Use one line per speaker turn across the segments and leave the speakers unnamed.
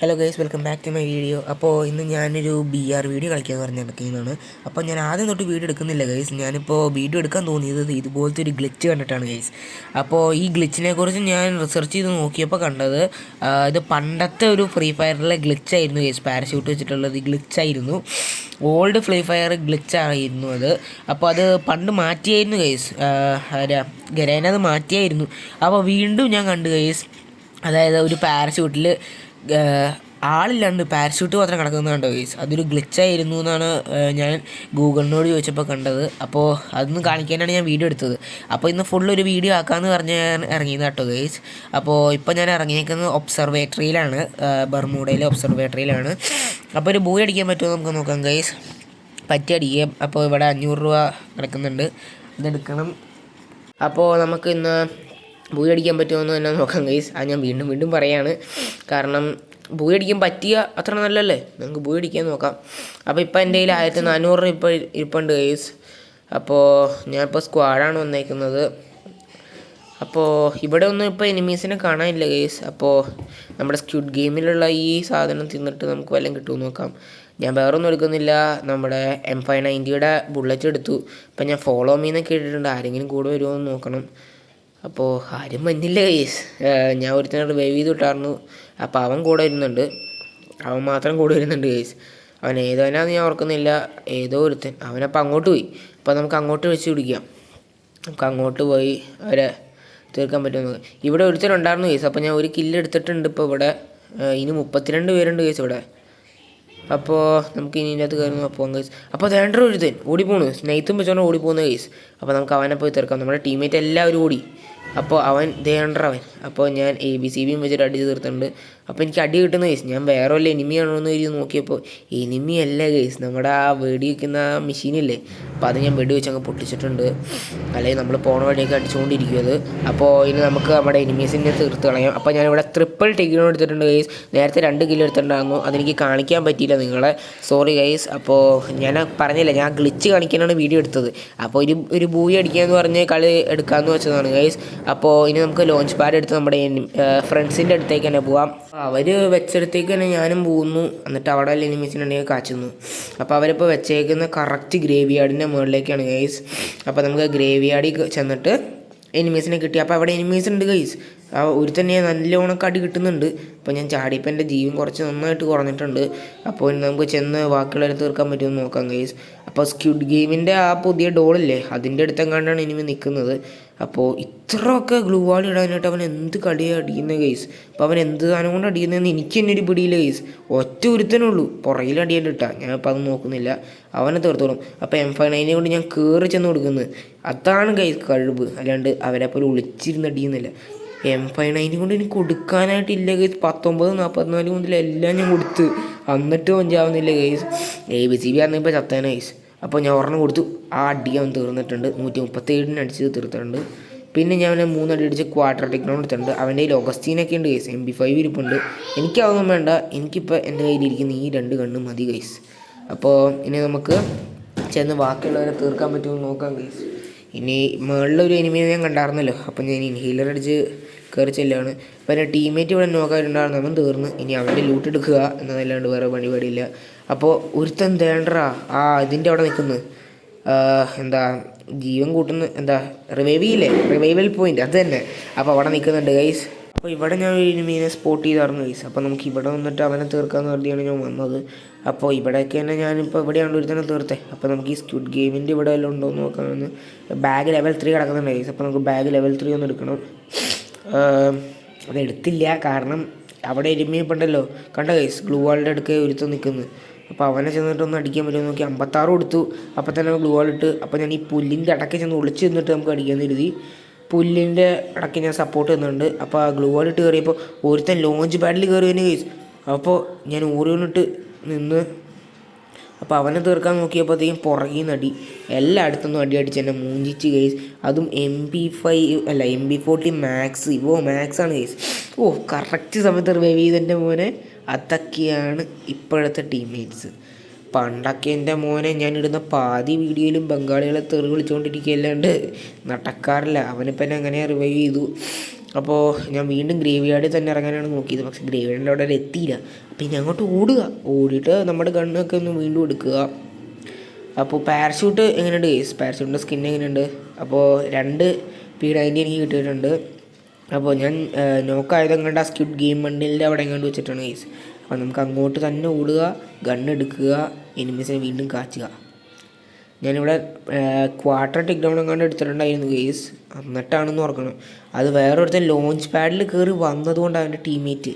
Hello guys, welcome back to my video. അപ്പോൾ ഇന്ന് ഞാനൊരു BR വീഡിയോ കളിക്കാമെന്ന് പറഞ്ഞ് നടക്കുന്നതാണ്. അപ്പോൾ ഞാൻ ആദ്യം തൊട്ട് വീഡിയോ എടുക്കുന്നില്ല ഗൈസ്. ഞാനിപ്പോൾ വീഡിയോ എടുക്കാൻ തോന്നിയത് ഇതുപോലത്തെ ഒരു ഗ്ലിച്ച് കണ്ടിട്ടാണ് ഗൈസ്. അപ്പോൾ ഈ ഗ്ലിച്ചിനെ കുറിച്ച് ഞാൻ റിസർച്ച് ചെയ്ത് നോക്കിയപ്പോൾ കണ്ടത് ഇത് പണ്ടത്തെ ഒരു ഫ്രീ ഫയറിലെ ഗ്ലിച്ചായിരുന്നു ഗൈസ്. പാരഷൂട്ട് വെച്ചിട്ടുള്ളത് ഗ്ലിച്ചായിരുന്നു. ഓൾഡ് ഫ്രീ ഫയർ ഗ്ലിച്ചായിരുന്നു അത്. അപ്പോൾ അത് പണ്ട് മാറ്റിയായിരുന്നു ഗൈസ്. ഗരേനത് മാറ്റിയായിരുന്നു. അപ്പോൾ വീണ്ടും ഞാൻ കണ്ടു ഗൈസ്. അതായത് ഒരു പാരഷൂട്ടിൽ ആളില്ലാണ്ട് പാരഷൂട്ട് മാത്രം കിടക്കുന്നത് കണ്ടോ ഗൈസ്. അതൊരു ഗ്ലിച്ചായിരുന്നു എന്നാണ് ഞാൻ ഗൂഗിളിനോട് ചോദിച്ചപ്പോൾ കണ്ടത്. അപ്പോൾ അതൊന്ന് കാണിക്കാനാണ് ഞാൻ വീഡിയോ എടുത്തത്. അപ്പോൾ ഇന്ന് ഫുള്ളൊരു വീഡിയോ ആക്കാമെന്ന് പറഞ്ഞ് ഞാൻ ഇറങ്ങിയത് കേട്ടോ ഗൈസ്. അപ്പോൾ ഇപ്പോൾ ഞാൻ ഇറങ്ങിയേക്കുന്നത് ഒബ്സർവേറ്ററിയിലാണ്, ബർമൂഡയിലെ ഒബ്സർവേറ്ററിയിലാണ്. അപ്പോൾ ഒരു ബൂയി അടിക്കാൻ പറ്റുമോ നമുക്ക് നോക്കാം ഗൈസ്. പറ്റി അടിക്കാം. അപ്പോൾ ഇവിടെ 500 രൂപ കിടക്കുന്നുണ്ട്, അതെടുക്കണം. അപ്പോൾ നമുക്ക് ഇന്ന് ബൂയി അടിക്കാൻ പറ്റുമെന്ന് തന്നെ നോക്കാം ഗൈസ്. അത് ഞാൻ വീണ്ടും വീണ്ടും പറയാണ്, കാരണം ബൂയി അടിക്കാൻ പറ്റിയ അത്ര നല്ലല്ലേ. നമുക്ക് ബൂയി അടിക്കാൻ നോക്കാം. അപ്പോൾ ഇപ്പോൾ എൻ്റെ കയ്യിൽ 1400 ഇപ്പോൾ ഇരിപ്പുണ്ട് ഗൈസ്. അപ്പോൾ ഞാനിപ്പോൾ സ്ക്വാഡാണ് വന്നേക്കുന്നത്. അപ്പോൾ ഇവിടെ ഒന്നും ഇപ്പോൾ എനിമീസിനെ കാണാനില്ല ഗൈസ്. അപ്പോൾ നമ്മുടെ സ്ക്വിഡ് ഗെയിമിലുള്ള ഈ സാധനം തിന്നിട്ട് നമുക്ക് വല്ലതും കിട്ടുമെന്ന് നോക്കാം. ഞാൻ വേറൊന്നും എടുക്കുന്നില്ല, നമ്മുടെ M590 ബുള്ളറ്റ് എടുത്തു. ഇപ്പം ഞാൻ ഫോളോ മീന്നൊക്കെ ഇട്ടിട്ടുണ്ട്. ആരെങ്കിലും കൂടെ വരുമോ എന്ന് നോക്കണം. അപ്പോൾ ആരും വന്നില്ല ഗൈസ്. ഞാൻ ഒരുത്തനോട് വേവ് ചെയ്ത് വിട്ടായിരുന്നു. അപ്പോൾ അവൻ കൂടെ വരുന്നുണ്ട്, അവൻ മാത്രം കൂടെ വരുന്നുണ്ട് ഗൈസ്. അവൻ ഏതവനാന്ന് ഞാൻ ഓർക്കുന്നില്ല, ഏതോ ഒരുത്തൻ. അവനപ്പോൾ അങ്ങോട്ട് പോയി. അപ്പോൾ നമുക്ക് അങ്ങോട്ട് വെച്ച് പിടിക്കാം. നമുക്ക് അങ്ങോട്ട് പോയി അവരെ തീർക്കാൻ പറ്റുമെന്ന്. ഇവിടെ ഒരുത്തനുണ്ടായിരുന്നു ഗൈസ്. അപ്പോൾ ഞാൻ ഒരു കില്ല് എടുത്തിട്ടുണ്ട്. ഇപ്പോൾ ഇവിടെ ഇനി 32 പേരുണ്ട് ഗൈസ് ഇവിടെ. അപ്പോൾ നമുക്ക് ഇനി ഇതിൻ്റെ അകത്ത് കയറുന്നു പോകാം ഗൈസ്. അപ്പോൾ വേണ്ട ഒരുത്തൻ ഓടിപ്പോണ്, സ്നൈത്തും വെച്ചോണ്ട് ഓടിപ്പോകുന്ന ഗൈസ്. അപ്പോൾ നമുക്ക് അവനെ പോയി തീർക്കാം. നമ്മുടെ ടീമേറ്റ് എല്ലാവരും ഓടി. അപ്പോൾ അവൻ അവൻ. അപ്പോൾ ഞാൻ ABCBയും വെച്ചിട്ട് അടി തീർത്തിട്ടുണ്ട്. അപ്പോൾ എനിക്ക് അടി കിട്ടുന്ന ഗൈസ്. ഞാൻ വേറെ വല്ല എനിമിയാണോ എന്ന് എഴുതി നോക്കിയപ്പോൾ എനിമി അല്ല ഗൈസ്, നമ്മുടെ ആ വെടി വയ്ക്കുന്ന മെഷീനില്ലേ, അപ്പോൾ അത് ഞാൻ വെടി വെച്ച് അങ്ങ് പൊട്ടിച്ചിട്ടുണ്ട്. അല്ലെങ്കിൽ നമ്മൾ പോണ വഴിയൊക്കെ അടിച്ചുകൊണ്ടിരിക്കും അത്. അപ്പോൾ ഇനി നമുക്ക് നമ്മുടെ എനിമീസിനെ തീർത്ത് കളയാം. അപ്പോൾ ഞാനിവിടെ ട്രിപ്പിൾ ടിഗ്നോ എടുത്തിട്ടുണ്ട് ഗൈസ്. നേരത്തെ 2 കിലോ എടുത്തിട്ടുണ്ടായിരുന്നു, അതെനിക്ക് കാണിക്കാൻ പറ്റിയില്ല നിങ്ങളെ, സോറി ഗൈസ്. അപ്പോൾ ഞാൻ പറഞ്ഞില്ല, ഞാൻ ഗ്ലിച്ച് കാണിക്കാനാണ് വീഡിയോ എടുത്തത്. അപ്പോൾ ഒരു ബൂയി അടിക്കാമെന്ന് പറഞ്ഞ് കളി എടുക്കാമെന്ന് വെച്ചതാണ് ഗൈസ്. അപ്പോൾ ഇനി നമുക്ക് ലോഞ്ച് പാഡ് എടുത്ത് നമ്മുടെ ഫ്രണ്ട്സിൻ്റെ അടുത്തേക്ക് തന്നെ പോവാം. അവർ വെച്ചെടുത്തേക്ക് തന്നെ ഞാനും പോകുന്നു. എന്നിട്ട് അവിടെ വല്ല എനിമീസിനുണ്ടെങ്കിൽ കാച്ചുന്നു. അപ്പോൾ അവരിപ്പോൾ വെച്ചേക്കുന്ന കറക്റ്റ് ഗ്രേവി യാർഡിൻ്റെ മുകളിലേക്കാണ് ഗൈസ്. അപ്പോൾ നമുക്ക് ഗ്രേവി യാർഡിൽ ചെന്നിട്ട് എനിമീസിനെ കിട്ടി. അപ്പോൾ അവിടെ എനിമീസ് ഉണ്ട് ഗൈസ്. ഒരു തന്നെ നല്ലോണം അടി കിട്ടുന്നുണ്ട്. അപ്പോൾ ഞാൻ ചാടിയപ്പോൾ എൻ്റെ ജീവൻ കുറച്ച് നന്നായിട്ട് കുറഞ്ഞിട്ടുണ്ട്. അപ്പോൾ നമുക്ക് ചെന്ന് ബാക്കിയുള്ളവരെ തീർക്കാൻ പറ്റുമെന്ന് നോക്കാം ഗൈസ്. അപ്പോൾ സ്ക്വിഡ് ഗെയിമിൻ്റെ ആ പുതിയ ഡോളില്ലേ, അതിൻ്റെ അടുത്തെങ്ങാണ്ടാണ് എനിമി നിൽക്കുന്നത്. അപ്പോൾ ഇത്രയൊക്കെ ഗ്ലൂ വാൾ ഇടാനായിട്ട് അവൻ എന്ത് കളിയാണ് അടിക്കുന്നത് ഗൈസ്. അപ്പോൾ അവൻ എന്ത് സാധനം കൊണ്ട് അടിക്കുന്നതെന്ന് എനിക്ക് തന്നെ ഒരു പിടിയില്ല ഗൈസ്. ഒറ്റ ഒരുത്തനുള്ളൂ പുറകിൽ അടിയാണ്ടിട്ടാ. ഞാനിപ്പോൾ അത് നോക്കുന്നില്ല, അവനെ തീർത്തോളും. അപ്പോൾ M590 കൊണ്ട് ഞാൻ കയറി ചെന്ന് കൊടുക്കുന്നത്, അതാണ് ഗൈസ് കഴിവ്. അല്ലാണ്ട് അവരെ പോലെ ഒളിച്ചിരുന്ന് അടിയുന്നില്ല. M590 കൊണ്ട് എനിക്ക് കൊടുക്കാനായിട്ടില്ല ഗൈസ്. 19, 44 മുതൽ എല്ലാം ഞാൻ കൊടുത്ത്, എന്നിട്ടും പഞ്ചാവുന്നില്ല ഗൈസ്. ABCB ആയിരുന്നെങ്കിൽ ചത്തേന ഗൈസ്. അപ്പോൾ ഞാൻ ഒരെണ്ണം കൊടുത്തു, ആ അടി അവൻ തീർന്നിട്ടുണ്ട്. 137 അടിച്ച് തീർത്തിട്ടുണ്ട്. പിന്നെ ഞാൻ അവനെ 3 അടി അടിച്ച് ക്വാർട്ടർ ടെക്നോൺ എടുത്തിട്ടുണ്ട്. അവൻ്റെ കയ്യിൽ ഓഗസ്റ്റീനൊക്കെ ഉണ്ട് ഗൈസ്. MP5 ഇരിപ്പുണ്ട്. എനിക്കതൊന്നും വേണ്ട, എനിക്കിപ്പോൾ എൻ്റെ കയ്യിലിരിക്കുന്ന ഈ 2 ഗണ്ണ് മതി ഗൈസ്. അപ്പോൾ ഇനി നമുക്ക് ചെന്ന് ബാക്കിയുള്ളവരെ തീർക്കാൻ പറ്റുമെന്ന് നോക്കാം ഗൈസ്. ഇനി മുകളിലൊരു എനിമിയെ ഞാൻ കണ്ടായിരുന്നല്ലോ, അപ്പോൾ ഞാൻ ഇൻഹീലർ അടിച്ച് കയറി ചെല്ലുകയാണ്. അപ്പോൾ എൻ്റെ ടീമേറ്റ് ഇവിടെ നോക്കാറുണ്ടായിരുന്നു, അവൻ തീർന്ന്. ഇനി അവൻ്റെ ലൂട്ട് എടുക്കുക എന്നതല്ലാണ്ട് വേറെ പരിപാടിയില്ല. അപ്പോൾ ഒരുത്തൻ തേണ്ടറാ ഇതിൻ്റെ അവിടെ നിൽക്കുന്നു, എന്താ ജീവൻ കൂട്ടുന്ന, എന്താ റിവൈവൽ പോയിൻ്റ്, അത് തന്നെ. അപ്പോൾ അവിടെ നിൽക്കുന്നുണ്ട് ഗൈസ്. അപ്പോൾ ഇവിടെ ഞാൻ ഒരു എനിമീനെ സ്പോട്ട് ചെയ്തായിരുന്നു ഗൈസ്. അപ്പോൾ നമുക്ക് ഇവിടെ വന്നിട്ട് അവനെ തീർക്കാമെന്ന് കരുതിയാണ് ഞാൻ വന്നത്. അപ്പോൾ ഇവിടെയൊക്കെ തന്നെ ഞാനിപ്പോൾ ഇവിടെയാണ് ഒരുത്തന്നെ തീർത്തേ. അപ്പോൾ നമുക്ക് ഈ സ്ക്വിഡ് ഗെയിമിൻ്റെ ഇവിടെ വല്ലതും ഉണ്ടോ എന്ന് നോക്കാമെന്ന്. ബാഗ് ലെവൽ 3 കിടക്കുന്നുണ്ട് ഗൈസ്. അപ്പോൾ നമുക്ക് ബാഗ് ലെവൽ 3 ഒന്ന് എടുക്കണം. അതെടുത്തില്ല, കാരണം അവിടെ എരുമിയപ്പോണ്ടല്ലോ കണ്ട ഗൈസ്, ഗ്ലൂ വാളിൻ്റെ അടുക്ക് ഒരുത്തം നിൽക്കുന്നു. അപ്പോൾ അവനെ ചെന്നിട്ട് ഒന്ന് അടിക്കാൻ പറ്റുമോ നോക്കി 56 കൊടുത്തു. അപ്പോൾ തന്നെ ഗ്ലൂ വാൾ ഇട്ട്. അപ്പോൾ ഞാൻ ഈ പുല്ലിൻ്റെ അടക്കെ ചെന്ന് ഒളിച്ച് നിന്നിട്ട് നമുക്ക് അടിക്കാമെന്ന് കരുതി. പുല്ലിൻ്റെ ഇടയ്ക്ക് ഞാൻ സപ്പോർട്ട് ചെയ്യുന്നുണ്ട്. അപ്പോൾ ആ ഗ്ലൂ വാൾ ഇട്ട് കയറിയപ്പോൾ ഒരുത്തൻ ലോഞ്ച് പാഡിൽ കയറി തന്നെ ഗൈസ്. അപ്പോൾ ഞാൻ ഓരോന്നിട്ട് നിന്ന് അപ്പോൾ അവനെ തീർക്കാൻ നോക്കിയപ്പോഴത്തേക്കും പുറകിൽ നിന്ന് അടി, എല്ലായിടത്തുനിന്നും അടി അടിച്ച് എന്നെ മൂഞ്ചിച്ച് ഗൈസ്. അതും MP40 മാക്സ്, മാക്സാണ് ഗൈസ്. കറക്റ്റ് സമയത്ത് റിവൈവ് ചെയ്തെൻ്റെ മോനെ. അതൊക്കെയാണ് ഇപ്പോഴത്തെ ടീംമേറ്റ്സ്. പണ്ടൊക്കെ എൻ്റെ മോനെ ഞാനിടുന്ന പാതി വീഡിയോയിലും ബംഗാളികളെ തെറി വിളിച്ചുകൊണ്ടിരിക്കുകയല്ലാണ്ട് നടക്കാറില്ല. അവനിപ്പോൾ എന്നെ അങ്ങനെ റിവൈവ് ചെയ്തു. അപ്പോൾ ഞാൻ വീണ്ടും ഗ്രേവ് യാർഡിൽ തന്നെ ഇറങ്ങാനാണ് നോക്കിയത്. പക്ഷേ ഗ്രേവ് യാർഡിൻ്റെ അവിടെ വരെ എത്തിയില്ല. അപ്പോൾ ഇനി അങ്ങോട്ട് ഓടിയിട്ട് നമ്മുടെ ഗണ്ണൊക്കെ ഒന്ന് വീണ്ടും എടുക്കുക. അപ്പോൾ പാരഷൂട്ട് എങ്ങനെയുണ്ട് ഗൈസ്? പാരഷൂട്ടിൻ്റെ സ്കിൻ എങ്ങനെയുണ്ട്? അപ്പോൾ 2 P90 എനിക്ക് കിട്ടിയിട്ടുണ്ട്. അപ്പോൾ ഞാൻ നോക്കായത് എങ്ങാണ്ട് ആ സ്ക്വിഡ് ഗെയിം ബണ്ടിലിൻ്റെ അവിടെ എങ്ങാണ്ട് വെച്ചിട്ടാണ് ഗൈസ്. അപ്പോൾ നമുക്ക് അങ്ങോട്ട് തന്നെ ഓടുക, ഗണ്ണെടുക്കുക, എനിമീസിനെ വീണ്ടും കാച്ചുക. ഞാനിവിടെ ക്വാർട്ടർ ടിക്ക് ഡൗൺ എങ്ങാണ്ട് എടുത്തിട്ടുണ്ടായിരുന്നു ഗൈസ്. എന്നിട്ടാണെന്ന് ഓർക്കണം. അത് വേറൊരുത്തൻ ലോഞ്ച് പാഡിൽ കയറി വന്നതുകൊണ്ട് അവൻ്റെ ടീംമേറ്റ്.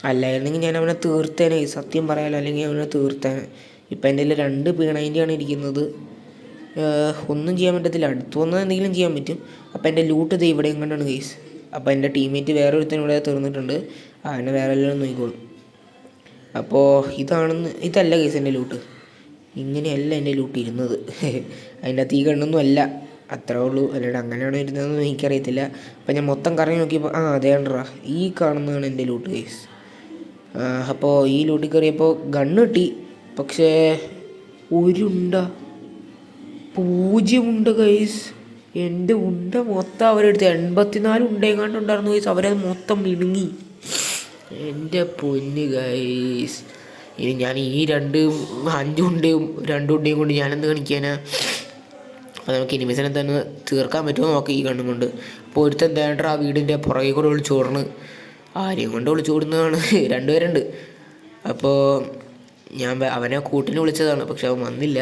അല്ലായിരുന്നെങ്കിൽ ഞാൻ അവനെ തീർത്തേനെ, സത്യം പറയാലോ, അല്ലെങ്കിൽ അവനെ തീർത്തേനെ. ഇപ്പം എൻ്റെ കയ്യിൽ 2 P90 ആണ് ഇരിക്കുന്നത്. ഒന്നും ചെയ്യാൻ പറ്റത്തില്ല. അടുത്ത് വന്നാൽ എന്തെങ്കിലും ചെയ്യാൻ പറ്റും. അപ്പോൾ എൻ്റെ ലൂട്ട് ഇത് ഇവിടെ എങ്ങനെയാണ് ഗൈസ്. അപ്പോൾ എൻ്റെ ടീംമേറ്റ് വേറെ ഒരുത്തൻ ഇവിടെ തീർന്നിട്ടുണ്ട്. അവനെ വേറെ എല്ലാം നോക്കിക്കോളും. അപ്പോൾ ഇതല്ല ഗൈസ് എൻ്റെ ലൂട്ട്. ഇങ്ങനെയല്ല എൻ്റെ ലൂട്ട് ഇരുന്നത്. അതിൻ്റെ അകത്ത് ഈ കണ്ണൊന്നും അല്ല, അത്രേ ഉള്ളൂ. അല്ലാണ്ട് അങ്ങനെയാണോ ഇരുന്നതെന്ന് എനിക്കറിയത്തില്ല. അപ്പം ഞാൻ മൊത്തം കറങ്ങി നോക്കിയപ്പോൾ അതേ കണ്ടറാ, ഈ കാണുന്നതാണ് എൻ്റെ ലൂട്ട് ഗൈസ്. അപ്പോൾ ഈ ലൂട്ടിൽ കയറിയപ്പോൾ ഗണ്ണ് കിട്ടി. പക്ഷേ ഒരു 0 ഗൈസ്. എൻ്റെ ഉണ്ട മൊത്തം അവരെടുത്ത് 84 ഉണ്ടെങ്ങാണ്ടുണ്ടായിരുന്നു ഗൈസ്. അവരത് മൊത്തം മിടുങ്ങി. എൻ്റെ പൊന്ന് ഗൈസ്. ഇനി ഞാൻ ഈ 5 ഉണ്ടയും 2 ഉണ്ടയും കൊണ്ട് ഞാനെന്ത് കാണിക്കാനാ? അപ്പോൾ നമുക്ക് എനിമീസിനെ തന്നെ തീർക്കാൻ പറ്റുമോ നോക്കാം ഈ കണ്ണും കൊണ്ട്. അപ്പോൾ ഒരുത്തൻ എന്താ ആ വീടിൻ്റെ പുറകെ കൂടെ വിളിച്ചോടണ്. ആരെയും കൊണ്ട് വിളിച്ചോടുന്നതാണ്. 2 പേരുണ്ട്. അപ്പോൾ ഞാൻ അവനെ കൂട്ടിന് വിളിച്ചതാണ്. പക്ഷെ അവൻ വന്നില്ല.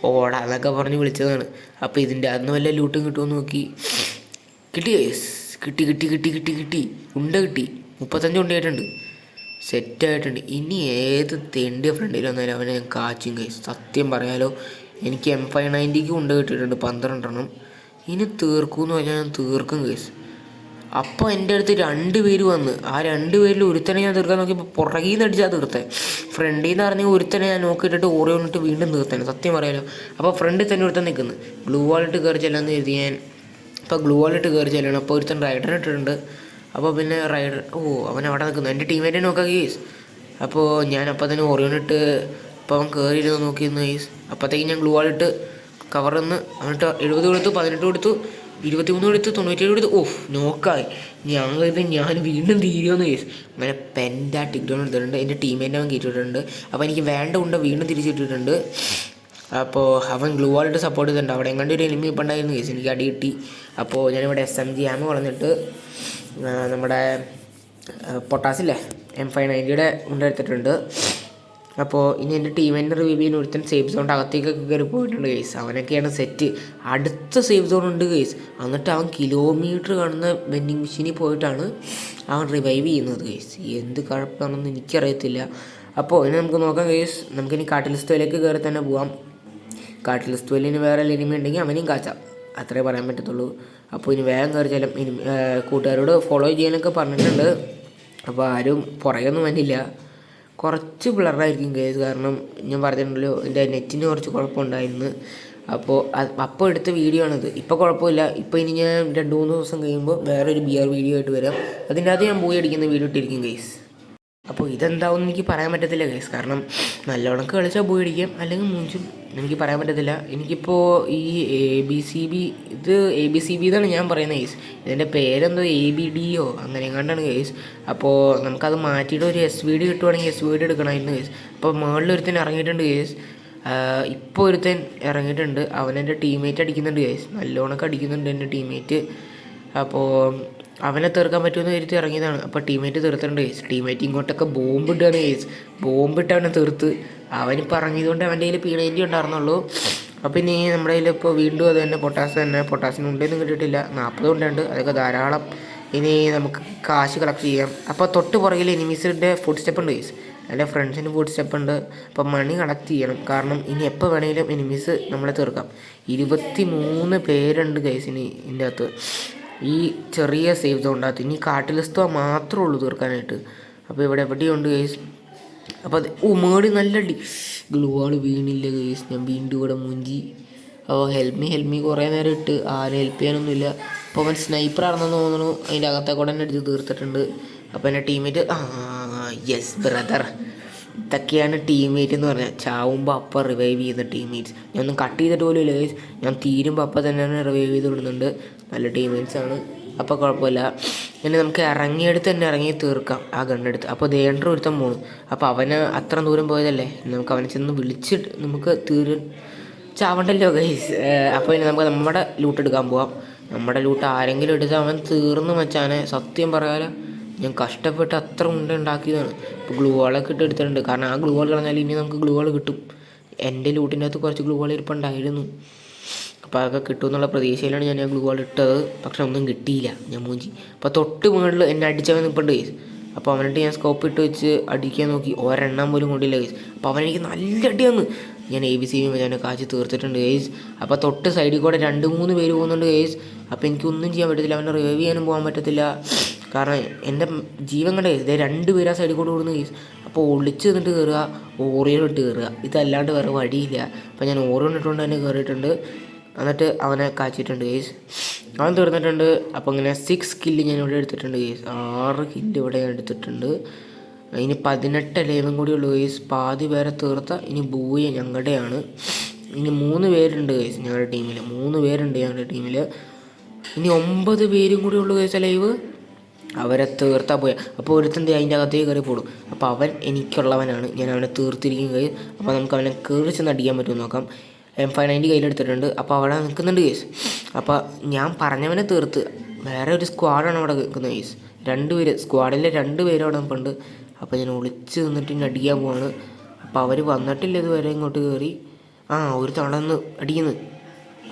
ഓടാന്നൊക്കെ പറഞ്ഞ് വിളിച്ചതാണ്. അപ്പോൾ ഇതിൻ്റെ അന്ന് വല്ല ലൂട്ടും കിട്ടുമെന്ന് നോക്കി. കിട്ടി ഗൈസ്. കിട്ടി ഉണ്ട കിട്ടി. 35 ഉണ്ടായിട്ടുണ്ട്. സെറ്റായിട്ടുണ്ട്. ഇനി ഏത് തെണ്ടിയ ഫ്രണ്ടിൽ വന്നാലും അവനെ ഞാൻ കാച്ചും ഗൈസ്. സത്യം പറയാലോ, എനിക്ക് M590 ഉണ്ട കിട്ടിയിട്ടുണ്ട് 12 എണ്ണം. ഇനി തീർക്കുമെന്ന് പറഞ്ഞാൽ ഞാൻ തീർക്കും ഗൈസ്. അപ്പോൾ എൻ്റെ അടുത്ത് 2 പേര് വന്ന്. ആ 2 പേരിൽ ഒരുത്തനെ ഞാൻ തീർക്കാൻ നോക്കിയപ്പോൾ പുറകിൽ നിന്ന് അടിച്ചാൽ തീർത്തേ. ഫ്രണ്ടിൽ നിന്ന് പറഞ്ഞാൽ ഒരുത്തനെ ഞാൻ നോക്കിയിട്ടിട്ട് ഓറിയോണിട്ട് വീണ്ടും തീർത്തേനെ. സത്യം പറയാലോ. അപ്പോൾ ഫ്രണ്ടിൽ തന്നെ ഒരുത്തൻ നിൽക്കുന്നു. ഗ്ലൂ വാളിട്ട് കയറി ചെല്ലാമെന്ന് കരുതി ഞാൻ. അപ്പോൾ ഗ്ലൂ വാളിട്ട് കയറി ചെല്ലണം. അപ്പോൾ ഒരുത്തൻ റൈഡർ ഇട്ടിട്ടുണ്ട്. അപ്പോൾ പിന്നെ റൈഡർ അവൻ അവിടെ നിൽക്കുന്നു. എൻ്റെ ടീമേറ്റിനെ നോക്കാം ഗീസ്. അപ്പോൾ ഞാൻ അപ്പോൾ തന്നെ ഓറിയോണിട്ട് അപ്പോൾ അവൻ കയറിയിരുന്ന് നോക്കിയിരുന്നു ഗീസ്. അപ്പോഴത്തേക്കും ഞാൻ ഗ്ലൂ വാളിട്ട് കവറിൽ നിന്ന് എന്നിട്ട് 70 കൊടുത്തു, 18 കൊടുത്തു, 23 കൊടുത്തു, 97 കൊടുത്തു. നോക്കായി. ഞാൻ വീണ്ടും തീരുമെന്ന് കേസ്. അങ്ങനെ പെൻറ്റാ ടിക്ക് ഡൗൺ എടുത്തിട്ടുണ്ട്. എൻ്റെ ടീമേറ്റ് അവൻ കയറ്റിയിട്ടുണ്ട്. അപ്പോൾ എനിക്ക് വേണ്ട കൊണ്ട് വീണ്ടും തിരിച്ചിട്ടിട്ടുണ്ട്. അപ്പോൾ അവൻ ഗ്ലൂ വാളിട്ട് സപ്പോർട്ട് ചെയ്തിട്ടുണ്ട്. അവിടെ എങ്ങാണ്ട് ഒരു എനിമി ഇപ്പം ഉണ്ടായിരുന്നു കേസ്. എനിക്ക് അടി കിട്ടി. അപ്പോൾ ഞാനിവിടെ SMG ആമ കളഞ്ഞിട്ട് നമ്മുടെ പൊട്ടാസില്ലേ M590 ഉണ്ടെടുത്തിട്ടുണ്ട്. അപ്പോൾ ഇനി എൻ്റെ ടീമിൻ്റെ റിവ്യൂ ചെയ്യുന്ന ഒരുത്തൻ സേഫ് സോണിൻ്റെ അകത്തേക്കൊക്കെ കയറി പോയിട്ടുണ്ട് ഗൈസ്. അവനൊക്കെയാണ് സെറ്റ്. അടുത്ത സേഫ് സോൺ ഉണ്ട് ഗൈസ്. എന്നിട്ട് അവൻ കിലോമീറ്റർ കാണുന്ന വെൻഡിങ് മെഷീനിൽ പോയിട്ടാണ് അവൻ റിവൈവ് ചെയ്യുന്നത് ഗൈസ്. എന്ത് കുഴപ്പമാണെന്ന് എനിക്കറിയത്തില്ല. അപ്പോൾ ഇനി നമുക്ക് നോക്കാം ഗൈസ്. നമുക്കിനി കാട്ടിലിസ്തുവിലേക്ക് കയറി തന്നെ പോവാം. കാട്ടിലിസ്തുവിന് വേറെ എനിമി ഉണ്ടെങ്കിൽ അവനെയും കാച്ചാം. അത്രേ പറയാൻ പറ്റത്തുള്ളൂ. അപ്പോൾ ഇനി വേഗം കയറി ചെല്ലാം. കൂട്ടുകാരോട് ഫോളോ ചെയ്യാനൊക്കെ പറഞ്ഞിട്ടുണ്ട്. അപ്പോൾ ആരും പുറകെയൊന്നും വന്നില്ല. കുറച്ച് ബ്ലറായിരിക്കും കേസ്. കാരണം ഞാൻ പറഞ്ഞിട്ടുണ്ടല്ലോ, എൻ്റെ നെറ്റിന് കുറച്ച് കുഴപ്പമുണ്ടായിരുന്നു. അപ്പോൾ എടുത്ത വീഡിയോ ആണിത്. ഇപ്പോൾ കുഴപ്പമില്ല. ഇപ്പോൾ ഇനി ഞാൻ 2-3 ദിവസം കഴിയുമ്പോൾ വേറൊരു BR വീഡിയോ ആയിട്ട് വരാം. അതിൻ്റെ അകത്ത് ഞാൻ പോയി അടിക്കുന്ന വീഡിയോ ഇട്ടിരിക്കും കേസ്. അപ്പോൾ ഇതെന്താവും എനിക്ക് പറയാൻ പറ്റത്തില്ല കേസ്. കാരണം നല്ലോണം കളിച്ചാൽ പോയി അടിക്കാം, അല്ലെങ്കിൽ മൂഞ്ചും. എനിക്ക് പറയാൻ പറ്റത്തില്ല. എനിക്കിപ്പോൾ ഈ ABCB എന്നാണ് ഞാൻ പറയുന്നത് കേസ്. ഇതിൻ്റെ പേരെന്തോ ABDയോ അങ്ങനെ എങ്ങാണ്ടാണ് കേസ്. അപ്പോൾ നമുക്കത് മാറ്റിയിട്ട് ഒരു SVD കിട്ടുവാണെങ്കിൽ SVD എടുക്കണമായിരുന്നു കേസ്. അപ്പോൾ മുകളിലൊരുത്തൻ ഇറങ്ങിയിട്ടുണ്ട് കേസ്. ഇപ്പോൾ ഒരുത്തൻ ഇറങ്ങിയിട്ടുണ്ട്. അവനെൻ്റെ ടീമേറ്റ് അടിക്കുന്നുണ്ട് കേസ്. നല്ലോണമൊക്കെ അടിക്കുന്നുണ്ട് എൻ്റെ ടീമേറ്റ്. അപ്പോൾ അവനെ തീർക്കാൻ പറ്റുമെന്ന് കരുതി ഇറങ്ങിയതാണ്. അപ്പോൾ ടീമേറ്റ് തീർത്തിട്ടുണ്ട് കേസ്. ടീമേറ്റ് ഇങ്ങോട്ടൊക്കെ ബോംബിട്ടാണ് കേസ്. ബോംബിട്ട് അവനെ തീർത്ത്. അവനിപ്പോൾ ഇറങ്ങിയതുകൊണ്ട് അവൻ്റെ കയ്യിൽ P90 ഉണ്ടായിരുന്നുള്ളൂ. അപ്പോൾ ഇനി നമ്മുടെ കയ്യിൽ ഇപ്പോൾ വീണ്ടും അത് തന്നെ പൊട്ടാസിന് ഉണ്ടെന്നും കിട്ടിയിട്ടില്ല. 40 ഉണ്ട്. അതൊക്കെ ധാരാളം. ഇനി നമുക്ക് കാശ് കളക്ട് ചെയ്യാം. അപ്പോൾ തൊട്ട് പുറകിൽ എനിമീസിൻ്റെ ഫുഡ് സ്റ്റെപ്പ് ഉണ്ട് കേസ്. എൻ്റെ ഫ്രണ്ട്സിന് ഫുഡ് സ്റ്റെപ്പ് ഉണ്ട്. അപ്പോൾ മണി കളക്ട് ചെയ്യണം. കാരണം ഇനി എപ്പോൾ വേണമെങ്കിലും എനിമീസ് നമ്മളെ തീർക്കാം. 23 പേരുണ്ട് കേസ് ഇനി ഇതിൻ്റെ അകത്ത്. ഈ ചെറിയ സേഫ് സോണിനകത്ത് ഇനി കാട്ടിലിസ്തുവ മാത്രമേ ഉള്ളൂ തീർക്കാനായിട്ട്. അപ്പോൾ ഇവിടെ എവിടെയുണ്ട് കേസ്. അപ്പോൾ അത് മേടി നല്ല ഗ്ലൂ വാൾ വീണില്ല കേസ്. ഞാൻ വീണ്ടും ഇവിടെ മുഞ്ചി. അപ്പോൾ ഹെൽപ്പ് മീ കുറേ നേരം ഇട്ട് ആരും ഹെൽപ്പ് ചെയ്യാനൊന്നുമില്ല. അപ്പോൾ അവൻ സ്നൈപ്പർ ആണെന്ന് തോന്നുന്നു. അതിൻ്റെ അകത്തെ കൂടെ തന്നെ അടിച്ച് തീർത്തിട്ടുണ്ട്. അപ്പോൾ എൻ്റെ ടീമേറ്റ് യെസ് ബ്രദർ, ഇതൊക്കെയാണ് ടീംമേറ്റ് എന്ന് പറഞ്ഞാൽ. ചാവുമ്പോൾ അപ്പം റിവൈവ് ചെയ്യുന്ന ടീംമേറ്റ്സ്. ഞാനൊന്നും കട്ട് ചെയ്തിട്ട് പോലും ഇല്ല ഗൈസ്. ഞാൻ തീരുമ്പോൾ അപ്പം തന്നെ റിവൈവ് ചെയ്ത് വിടുന്നുണ്ട്. നല്ല ടീംമേറ്റ്സാണ്. അപ്പോൾ കുഴപ്പമില്ല. ഇനി നമുക്ക് ഇറങ്ങിയെടുത്ത് തന്നെ ഇറങ്ങി തീർക്കാം ആ ഗണ്ണെടുത്ത്. അപ്പോൾ ദേണ്ട ഒരുത്തം പോണു. അപ്പോൾ അവന് അത്ര ദൂരം പോയതല്ലേ, നമുക്ക് അവനെ ചെന്ന് വിളിച്ചിട്ട് നമുക്ക് ചാവണ്ടല്ലോ ഗൈസ്. അപ്പോൾ ഇനി നമുക്ക് നമ്മുടെ ലൂട്ട് എടുക്കാൻ പോവാം. നമ്മുടെ ലൂട്ട് ആരെങ്കിലും എടുത്താൽ അവൻ തീർന്നു മച്ചാനെ. സത്യം പറയാലോ, ഞാൻ കഷ്ടപ്പെട്ട് അത്ര ഉണ്ടാക്കിയതാണ്. ഇപ്പോൾ ഗ്ലൂ വാളൊക്കെ എടുത്തിട്ടുണ്ട്. കാരണം ആ ഗ്ലൂ വാൾ കളഞ്ഞാൽ ഇനി നമുക്ക് ഗ്ലൂ വാൾ കിട്ടും. എൻ്റെ ലൂട്ടിൻ്റെ അകത്ത് കുറച്ച് ഗ്ലൂ വാൾ ഇരിപ്പുണ്ടായിരുന്നു. അപ്പോൾ അതൊക്കെ കിട്ടുമെന്നുള്ള പ്രതീക്ഷയിലാണ് ഞാൻ ഗ്ലൂ വാൾ ഇട്ടത്. പക്ഷെ ഒന്നും കിട്ടിയില്ല, ഞാൻ മൂഞ്ചി. അപ്പോൾ തൊട്ട് മുകളിൽ എന്നെ അടിച്ചവൻ നിൽപ്പുണ്ട് കേസ്. അപ്പോൾ അവനിട്ട് ഞാൻ സ്കോപ്പ് ഇട്ട് വെച്ച് അടിക്കാൻ നോക്കി, ഒരെണ്ണം പോലും കൊണ്ടില്ല കേസ്. അപ്പോൾ അവനെനിക്ക് നല്ല അടി വന്ന് ഞാൻ ABC ഞാൻ കാച്ചി തീർത്തിട്ടുണ്ട് കേസ്. അപ്പോൾ തൊട്ട് സൈഡിൽ കൂടെ 2-3 പേര് പോകുന്നുണ്ട് കേസ്. അപ്പോൾ എനിക്കൊന്നും ചെയ്യാൻ പറ്റത്തില്ല, അവനെ റിവൈവ് ചെയ്യാനും പോകാൻ പറ്റത്തില്ല. കാരണം എൻ്റെ ജീവൻ കണ്ട കേസ്. 2 പേര് ആ സൈഡിൽ കൂടെ ഓടുന്ന കേസ്. അപ്പോൾ ഒളിച്ച് നിന്നിട്ട് കയറുക, ഓറിയോൺ ഇട്ട് കയറുക, ഇതല്ലാണ്ട് വേറെ വഴിയില്ല. അപ്പോൾ ഞാൻ ഓറിയോൺ ഇട്ടുകൊണ്ട് തന്നെ കയറിയിട്ടുണ്ട്. എന്നിട്ട് അവനെ കാച്ചിട്ടുണ്ട് കേസ്. അവൻ തീർന്നിട്ടുണ്ട്. അപ്പോൾ ഇങ്ങനെ 6 കില്ല് ഞാൻ ഇവിടെ എടുത്തിട്ടുണ്ട് കേസ്. 6 കില്ല് ഇവിടെ ഞാൻ എടുത്തിട്ടുണ്ട്. ഇനി 18 ലെവലും കൂടി ഉള്ളൂ കേസ്. പാതി പേരെ തീർത്ത ഇനി ബൂയ ഞങ്ങളുടെയാണ്. ഇനി 3 പേരുണ്ട് കേസ് ഞങ്ങളുടെ ടീമിൽ. 3 പേരുണ്ട് ഞങ്ങളുടെ ടീമിൽ. ഇനി 9 പേരും കൂടി ഉള്ളൂ കേസ് ലൈവ്. അവരെ തീർത്താൽ പോയാൽ അപ്പോൾ ഒരുത്തൻ്റെ അതിൻ്റെ അകത്തേക്ക് കയറി പോടും. അപ്പോൾ അവൻ എനിക്കുള്ളവനാണ്, ഞാൻ അവനെ തീർത്തിരിക്കും കേസ്. അപ്പോൾ നമുക്ക് അവനെ കയറി ചെന്ന് അടിക്കാൻ പറ്റുമെന്ന് നോക്കാം. M590 കയ്യിലെടുത്തിട്ടുണ്ട്. അപ്പോൾ അവിടെ നിൽക്കുന്നുണ്ട് കേസ്. അപ്പോൾ ഞാൻ പറഞ്ഞവനെ തീർത്ത് വേറെ ഒരു സ്ക്വാഡാണ് അവിടെ നിൽക്കുന്നത് കേസ്. 2 പേര് സ്ക്വാഡിലെ 2 പേര് അവിടെ നിൽപ്പുണ്ട്. അപ്പോൾ ഞാൻ ഒളിച്ച് നിന്നിട്ട് ഇനി അടിക്കാൻ പോവാണ്. അപ്പോൾ അവർ വന്നിട്ടില്ല ഇതുവരെ ഇങ്ങോട്ട് കയറി. ഒരു തളന്ന് അടിക്കുന്നു.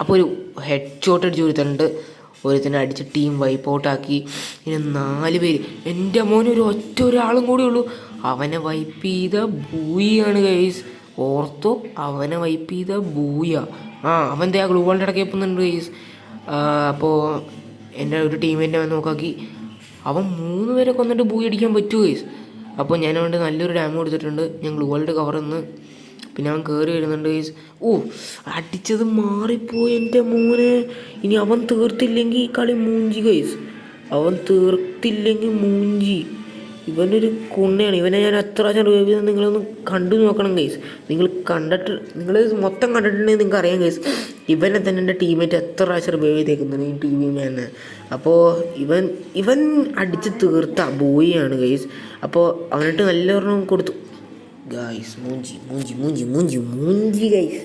അപ്പോൾ ഒരു ഹെഡ് ഷോട്ട് അടിച്ച് ഒരുത്തനുണ്ട്. ഒരുത്തന്നെ അടിച്ച് ടീം വൈപ്പ് ഔട്ടാക്കി. ഇനി 4 പേര്. എൻ്റെ മോന് ഒരാളും കൂടി ഉള്ളൂ. അവനെ വൈപ്പ് ചെയ്ത ബൂയാണ് ഗൈസ്. ഓർത്തോ, അവനെ വൈപ്പ് ചെയ്ത ബൂയ. അവൻ്റെ ആ ഗ്ലൂ വാളിൻ്റെ ഇടയ്ക്ക് എത്തുന്നുണ്ട് ഗൈസ്. അപ്പോൾ എൻ്റെ ഒരു ടീമിൻ്റെ അവൻ നോക്കാക്കി. അവൻ 3 പേരെ കൊന്നിട്ട് ബൂയി അടിക്കാൻ പറ്റുമോ ഗൈസ്? അപ്പോൾ ഞാൻ അവൻ്റെ നല്ലൊരു ഡാമ് കൊടുത്തിട്ടുണ്ട്. ഞാൻ ഗ്ലൂ വാളിൻ്റെ കവറിന്ന്. പിന്നെ അവൻ കയറി വരുന്നുണ്ട് ഗൈസ്. അടിച്ചത് മാറിപ്പോയി എൻ്റെ മോനെ. ഇനി അവൻ തീർത്തില്ലെങ്കിൽ കളി മൂഞ്ചി ഗൈസ്. അവൻ തീർത്തില്ലെങ്കിൽ മൂഞ്ചി. ഇവനൊരു കുണ്ണയാണ്. ഇവനെ ഞാൻ എത്ര പ്രാവശ്യം റിവൈവ് ചെയ്ത് നിങ്ങളൊന്ന് കണ്ടു നോക്കണം ഗൈസ്. നിങ്ങൾ മൊത്തം കണ്ടിട്ടുണ്ടെങ്കിൽ നിങ്ങൾക്ക് അറിയാം ഗൈസ്. ഇവനെ തന്നെ എൻ്റെ ടീമേറ്റ് എത്ര പ്രാവശ്യം റിവൈവ് ചെയ്തേക്കുന്നത് ഈ ടീമിൽ തന്നെ. അപ്പോൾ ഇവൻ അടിച്ച് തീർത്ത ബോയിയാണ് ഗൈസ്. അപ്പോൾ അവനിട്ട് നല്ലൊരെണ്ണം കൊടുത്തു ഗൈസ്. മൂഞ്ചി ഗൈസ്.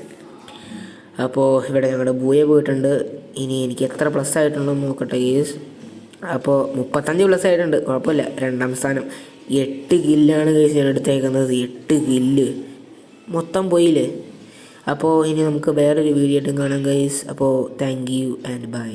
അപ്പോൾ ഇവിടെ ഞങ്ങളുടെ ബൂയ പോയിട്ടുണ്ട്. ഇനി എനിക്ക് എത്ര പ്ലസ് ആയിട്ടുണ്ടെന്ന് നോക്കട്ടെ ഗൈസ്. അപ്പോൾ 35 പ്ലസ് ആയിട്ടുണ്ട്, കുഴപ്പമില്ല. 2ാം സ്ഥാനം. 8 കില്ലാണ് ഗൈസ് ഞാൻ എടുത്തേക്കുന്നത്. 8 കില്ല് മൊത്തം പോയില്ലേ. അപ്പോൾ ഇനി നമുക്ക് വേറൊരു വീഡിയോ ആയിട്ടും കാണാം ഗൈസ്. അപ്പോൾ താങ്ക് യു ആൻഡ് ബൈ.